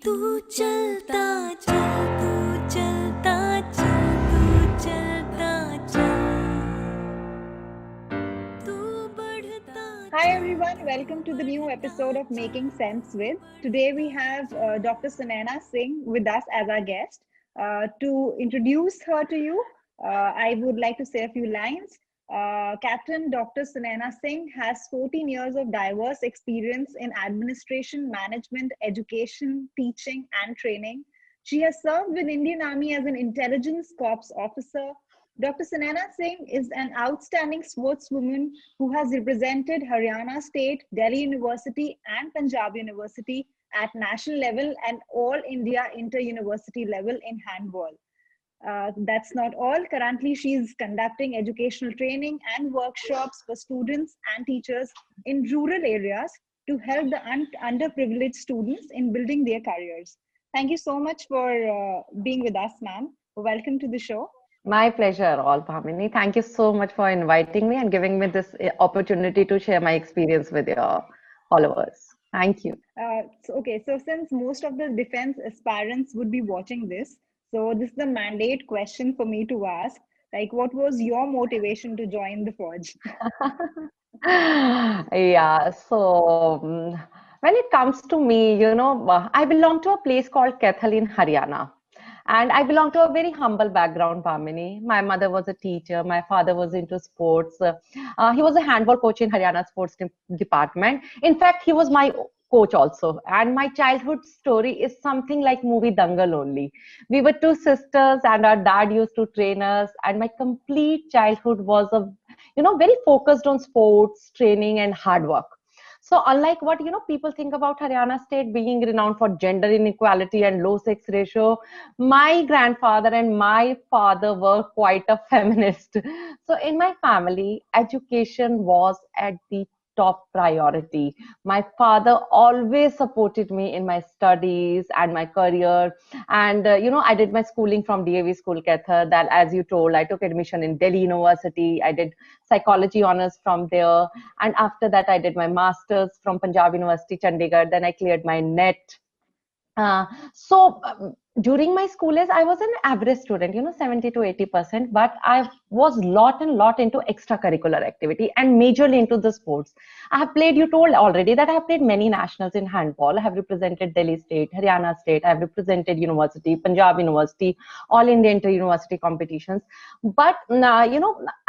तू चलता चल तू चलता चल तू चलता चल तू बढ़ता. Hi everyone, welcome to the new episode of Making Sense With. Today we have Dr. Sunaina Singh with us as our guest. To introduce her to you, I would like to say a few lines. Captain Dr. Sunaina Singh has 14 years of diverse experience in administration, management, education, teaching, and training. She has served with Indian Army as an intelligence corps officer. Dr. Sunaina Singh is an outstanding sportswoman who has represented Haryana State, Delhi University, and Punjab University at national level and all India inter-university level in handball. That's not all. Currently, she is conducting educational training and workshops for students and teachers in rural areas to help the underprivileged students in building their careers. Thank you so much for being with us, ma'am. Welcome to the show. My pleasure, all Bhamini. Thank you so much for inviting me and giving me this opportunity to share my experience with your followers. Thank you. So since most of the defense aspirants would be watching this, so this is the mandate question for me to ask. Like, what was your motivation to join the forge? Yeah, so when it comes to me, I belong to a place called Capt in Haryana. And I belong to a very humble background, Bhamini. My mother was a teacher. My father was into sports. He was a handball coach in Haryana sports department. In fact, he was my coach also. And my childhood story is something like movie Dangal only. We were two sisters and our dad used to train us. And my complete childhood was very focused on sports, training and hard work. So unlike what people think about Haryana state being renowned for gender inequality and low sex ratio, my grandfather and my father were quite a feminist. So in my family, education was at the top priority. My father always supported me in my studies and my career. And I did my schooling from DAV School, Kathar. That, as you told, I took admission in Delhi University. I did psychology honors from there. And after that, I did my master's from Punjab University, Chandigarh. Then I cleared my NET. During my school days, I was an average student, 70 to 80%, but I was lot into extracurricular activity and majorly into the sports. I have played, you told already that I have played many nationals in handball. I have represented Delhi State, Haryana State, I have represented university, Punjab University, all India inter-university competitions. But, I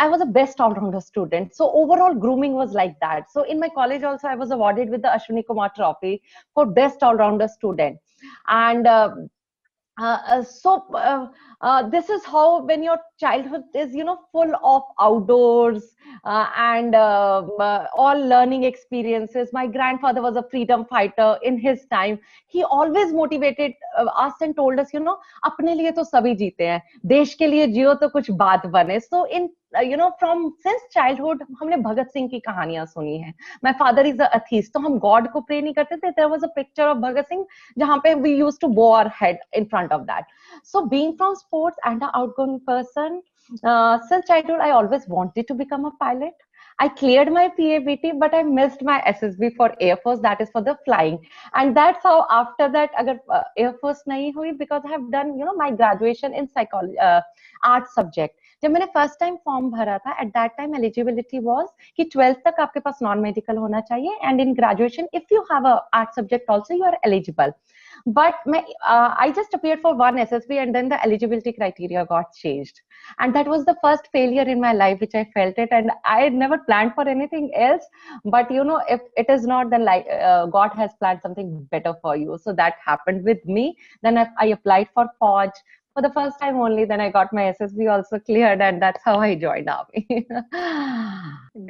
was a best all-rounder student. So overall grooming was like that. So in my college also, I was awarded with the Ashwini Kumar Trophy for best all-rounder student. And this is how, when your childhood is full of outdoors and all learning experiences. My grandfather was a freedom fighter in his time. He always motivated us and told us, apne liye to sabhi jeete hain, desh ke liye jiyo to kuch baat bane. So in from since childhood हमने भगत सिंह की कहानियां सुनी है. My father is a atheist, तो हम God को pray नहीं करते थे. There was a picture of Bhagat Singh जहाँ पे we used to bow our head in front of that. So being from sports and an outgoing person, since childhood I always wanted to become a pilot. I cleared my PABT, but I missed my SSB for Air Force, that is for the flying. And that's how after that, agar Air Force nahi hui, because I have done, my graduation in psychology, art subject. जब मैंने first time form भरा था, at that time eligibility was कि 12th तक आपके पास non medical होना चाहिए, and in graduation if you have a art subject also you are eligible. But I just appeared for one SSB and then the eligibility criteria got changed. And that was the first failure in my life, which I felt it. And I had never planned for anything else. But, if it is not, then God has planned something better for you. So that happened with me. Then I applied for Forge for the first time only. Then I got my SSB also cleared. And that's how I joined Army.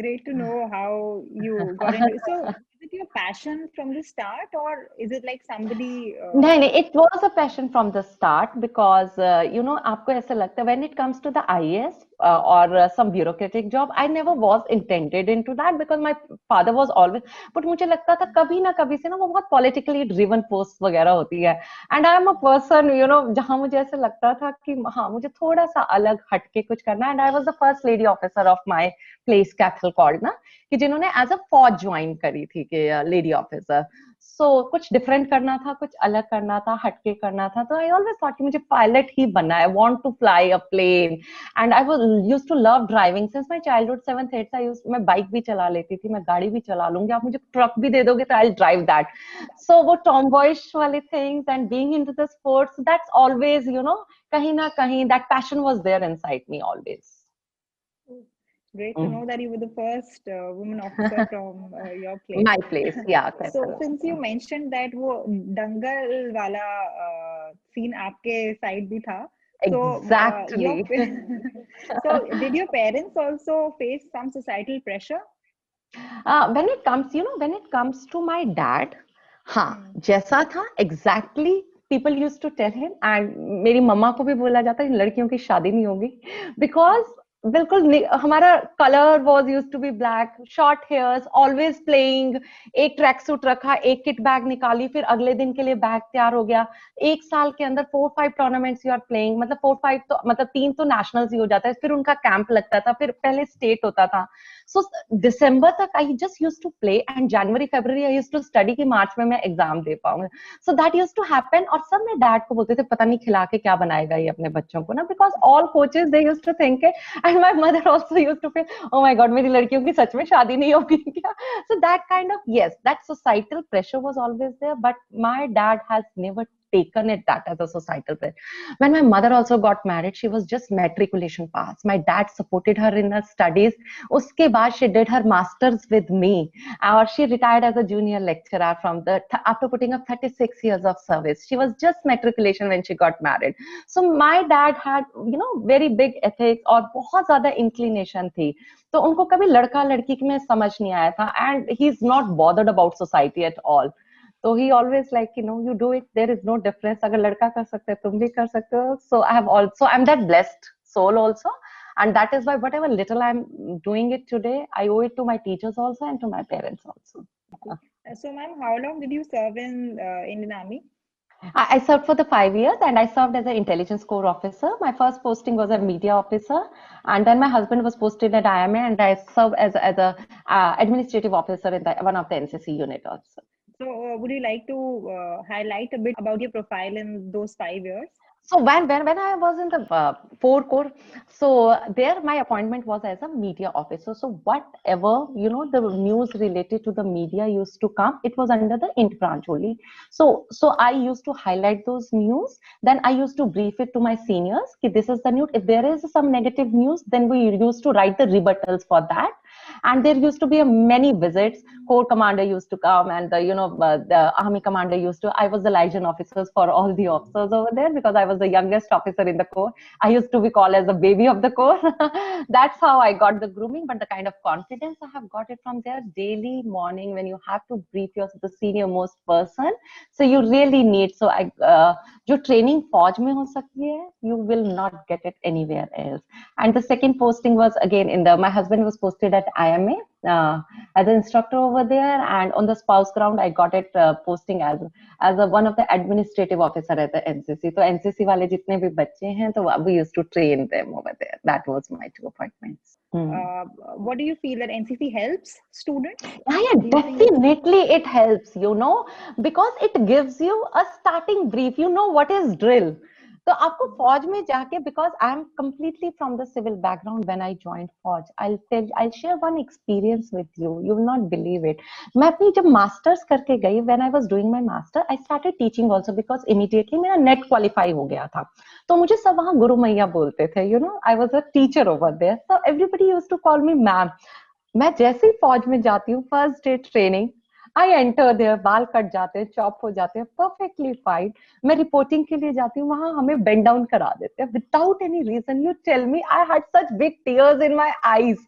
Great to know how you got into. So, is it your passion from the start, or is it like somebody? No, it was a passion from the start because आपको ऐसा लगता है when it comes to the IAS or some bureaucratic job, I never was intended into that because my father was always. But मुझे लगता था कभी ना कभी से ना वो बहुत politically driven posts वगैरह होती है. And I am a person, जहाँ मुझे ऐसा लगता था कि हाँ मुझे थोड़ा सा अलग हटके कुछ करना है. And I was the first lady officer of my place, Capt called ना, कि जिन्होंने as a फौज ज्वाइन करी थी कि लेडी ऑफिसर. So कुछ different करना था, कुछ अलग करना था, हटके करना था. So I always thought कि मुझे pilot ही बनना है. I want to fly a plane. And I was used to love driving since my childhood. 7th 8th मैं बाइक भी चला लेती थी, मैं गाड़ी भी चला लूंगी, आप मुझे ट्रक भी दे दोगे तो I'll drive that. So वो tomboyish वाले things and being into the sports, that's always, you know, कहीं ना कहीं that passion was there inside me always. Great to know that you were the first woman officer from your place. My place, yeah. So since you mentioned that वो दंगल वाला scene आपके side भी था, so Exactly. so did your parents also face some societal pressure? When it comes, you know, when it comes to my dad, हाँ, जैसा था exactly people used to tell him, and मेरी मम्मा को भी बोला जाता है लड़कियों की शादी नहीं होगी, because बिल्कुल हमारा colour was use to be black, short hairs, always playing, एक ट्रैक सूट रखा, एक किट बैग निकाली, फिर अगले दिन के लिए बैग तैयार हो गया. एक साल के अंदर 4-5 टूर्नामेंट्स यू आर प्लेइंग, मतलब 4-5 तो मतलब 3 तो नेशनल्स ही हो जाता है, फिर उनका कैंप लगता था, फिर पहले स्टेट होता था. सो दिसंबर तक I just use to play and January February I use to study कि मार्च में मैं एग्जाम दे पाऊंगा. So that use to happen. और सब मेरे डैड को बोलते थे पता नहीं खिला के क्या बनाएगा ये अपने बच्चों को ना, because all coaches they use to think it. And my mother also used to feel, oh my God, मेरी लड़कियों की सच में शादी नहीं होगी क्या? So that kind of, yes, that societal pressure was always there, but my dad has never taken it that as a societal pressure. When my mother also got married, she was just matriculation pass. My dad supported her in her studies. उसके बाद she did her masters with me, or she retired as a junior lecturer from the after putting up 36 years of service. She was just matriculation when she got married. So my dad had, you know, very big ethics और बहुत ज़्यादा inclination थी. तो उनको कभी लड़का लड़की में समझ नहीं आया था, and he's not bothered about society at all. So he always like, you know, you do it, there is no difference. अगर लड़का कर सकते हैं तुम भी कर सकते हो. So I have also, I'm that blessed soul also, and that is why whatever little I'm doing it today, I owe it to my teachers also and to my parents also. So ma'am, how long did you serve in Indian Army? I served for the 5 years, and I served as an intelligence corps officer. My first posting was a media officer, and then my husband was posted at IMA, and I served as a administrative officer in one of the NCC unit also. So would you like to highlight a bit about your profile in those 5 years? So when I was in the 4 Corps, so there my appointment was as a media officer. So whatever, you know, the news related to the media used to come, it was under the int branch only. So I used to highlight those news. Then I used to brief it to my seniors. Ki this is the news. If there is some negative news, then we used to write the rebuttals for that. And there used to be many visits. Corps commander used to come, and the army commander used to. I was the liaison officers for all the officers over there because I was the youngest officer in the Corps. I used to be called as the baby of the Corps. That's how I got the grooming. But the kind of confidence I have got it from there daily morning when you have to brief the senior most person. So you really need. So जो training फौज में हो सकती है, you will not get it anywhere else. And the second posting was again my husband was posted at IMA as an instructor over there, and on the spouse ground I got it posting as one of the administrative officer at the NCC. So NCC वाले जितने भी बच्चे हैं, तो we used to train them over there. That was my 2 appointments. What do you feel that NCC helps students? Yeah, definitely it helps, you know, because it gives you a starting brief. You know what is drill. तो आपको फौज में जाके, because I am completely from the civil background when I joined फौज, I'll share one experience with you. You will not believe it. मैं अपनी जब masters करके गई, when I was doing my master, I started teaching also because immediately मेरा net qualify हो गया था. तो मुझे सब वहाँ गुरु मैया बोलते थे. You know, I was a teacher over there. So everybody used to call me ma'am. मैं जैसे ही फौज में जाती हूँ, first day training, I enter there, बाल कट जाते हैं, चॉप हो जाते हैं, perfectly fine. मैं रिपोर्टिंग के लिए जाती हूँ, वहाँ हमें बेंड डाउन करा देते हैं without any reason. You tell me, I had such big tears in my eyes.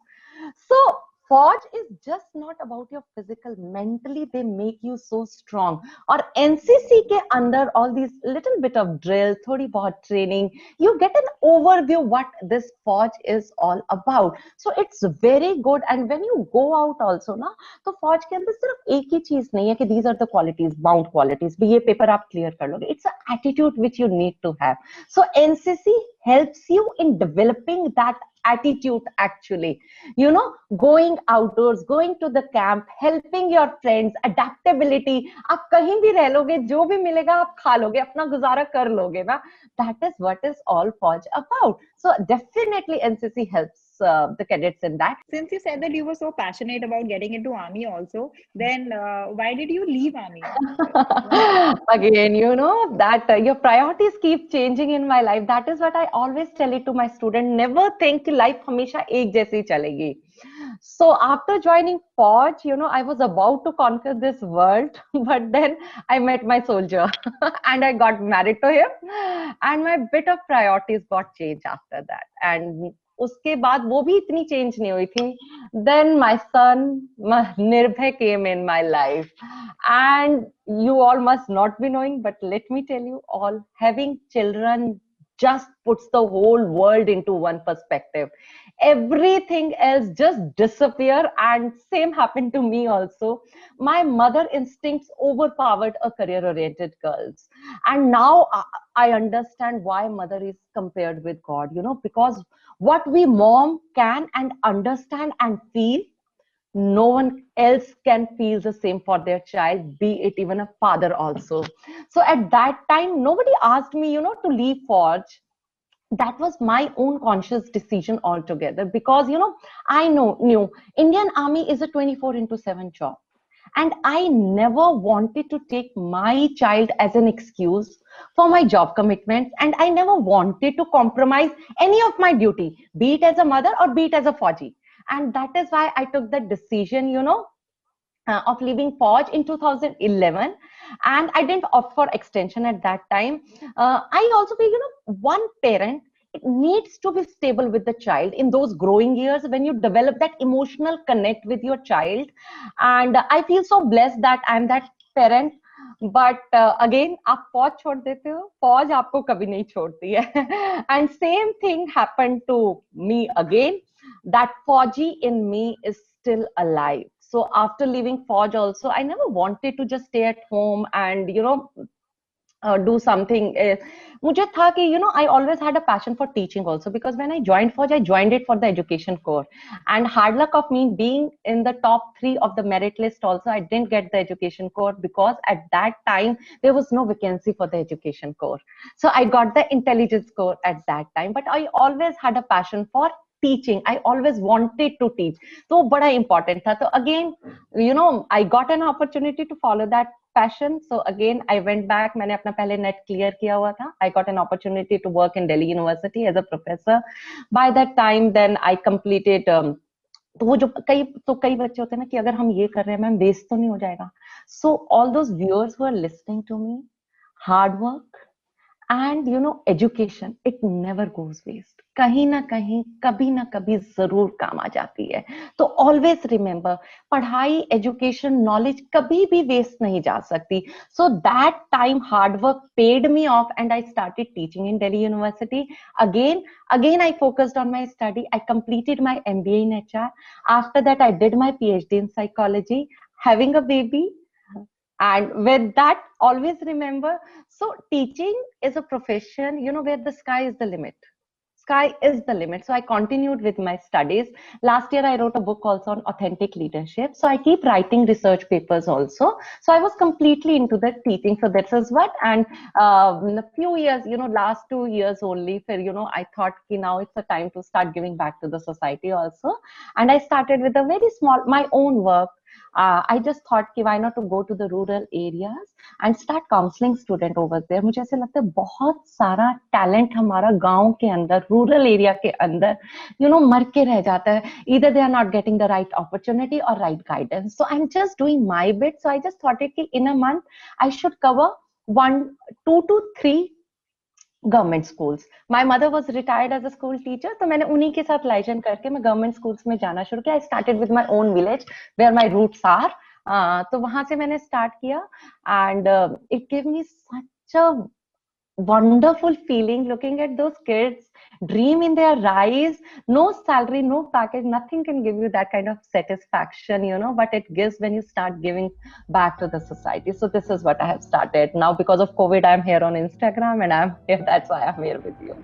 So फौज is just not about your physical, mentally they make you so strong. और NCC के अंदर all these little bit of drill, थोड़ी बहुत training, you get an overview what this फौज is all about. So it's very good. And when you go out also ना, तो फौज के अंदर सिर्फ एक ही चीज नहीं है कि these are the qualities, bound qualities, भी ये पेपर आप clear कर लोगे. It's an attitude which you need to have. So NCC helps you in developing that attitude actually. You know, going outdoors, going to the camp, helping your friends, adaptability. आप कहीं भी रह लोगे, जो भी मिलेगा आप खा लोगे, अपना गुजारा कर लोगे ना. That is what is all Forge about. So definitely NCC helps the cadets in that. Since you said that you were so passionate about getting into army also, then why did you leave army? Again, you know that your priorities keep changing in my life. That is what I always tell it to my student. Never think कि life हमेशा एक जैसी चलेगी. So after joining Forge, you know, I was about to conquer this world, but then I met my soldier and I got married to him, and my bit of priorities got changed after that. And उसके बाद वो भी इतनी change नहीं हुई थी. Then my son Nirbhay came in my life, and you all must not be knowing, but let me tell you all, having children just puts the whole world into one perspective. Everything else just disappear, and same happened to me also. My mother instincts overpowered a career oriented girls, and now I understand why mother is compared with God, you know, because what we mom can and understand and feel, no one else can feel the same for their child, be it even a father also. So at that time nobody asked me, you know, to leave Forge. That was my own conscious decision altogether, because you know, I knew Indian Army is a 24 into 7 job, and I never wanted to take my child as an excuse for my job commitments, and I never wanted to compromise any of my duty, be it as a mother or be it as a Fauji. And that is why I took the decision, you know, of leaving Forge in 2011, and I didn't opt for extension at that time. I also feel, you know, one parent, it needs to be stable with the child in those growing years when you develop that emotional connect with your child. And I feel so blessed that I'm that parent. But again, आप फौज छोड़ देते हो, फौज आपको कभी नहीं छोड़ती है. And same thing happened to me again. That Fauji in me is still alive. So after leaving Forge also, I never wanted to just stay at home and, you know, do something. मुझे था कि, you know, I always had a passion for teaching also, because when I joined Forge, I joined it for the education core. And hard luck of me being in the top 3 of the merit list also, I didn't get the education core, because at that time there was no vacancy for the education core. So I got the intelligence core at that time, but I always had a passion for teaching. I always wanted to teach. So बड़ा important था. So again, you know, I got an opportunity to follow that passion. So again, I went back. मैंने अपना पहले net clear किया हुआ था. I got an opportunity to work in Delhi University as a professor. By that time, then I completed. तो वो जो कई बच्चे होते हैं ना कि अगर हम ये कर रहे हैं मैम वेस्ट तो नहीं हो जाएगा. So all those viewers who are listening to me, hard work and, you know, education, it never goes waste. कहीं ना कहीं कभी ना कभी जरूर काम आ जाती है. तो ऑलवेज रिमेंबर, पढ़ाई, एजुकेशन, नॉलेज कभी भी वेस्ट नहीं जा सकती. So that time hard work paid me of, and I started teaching in Delhi university. Again I focused on my study. I completed my MBA in HR. After that I did my PhD in psychology, having a baby. And with that, always remember, so teaching is a profession, you know, where the sky is the limit. Sky is the limit. So I continued with my studies. Last year, I wrote a book also on authentic leadership. So I keep writing research papers also. So I was completely into the teaching. So this is what, and in a few years, you know, last 2 years only, for, you know, I thought now it's a time to start giving back to the society also. And I started with a very small, my own work. I just thought कि why not to go to the rural areas and start counseling student over there. मुझे ऐसे लगता है बहुत सारा talent हमारा गांव के अंदर, rural area के अंदर, you know, मर के रह जाता है. Either they are not getting the right opportunity or right guidance. So I'm just doing my bit. So I just thought कि in a month I should cover 2 to 3 government schools. My mother was retired as a school teacher, तो मैंने उन्हीं के साथ liaison करके मैं government schools में जाना शुरू किया. I started with my own village where my roots are. तो वहां से मैंने स्टार्ट किया, and it give me such a wonderful feeling looking at those kids, dream in their eyes. No salary, no package, nothing can give you that kind of satisfaction, you know, but it gives when you start giving back to the society. So this is what I have started now. Because of COVID, I'm here on Instagram, and I'm here, that's why I'm here with you.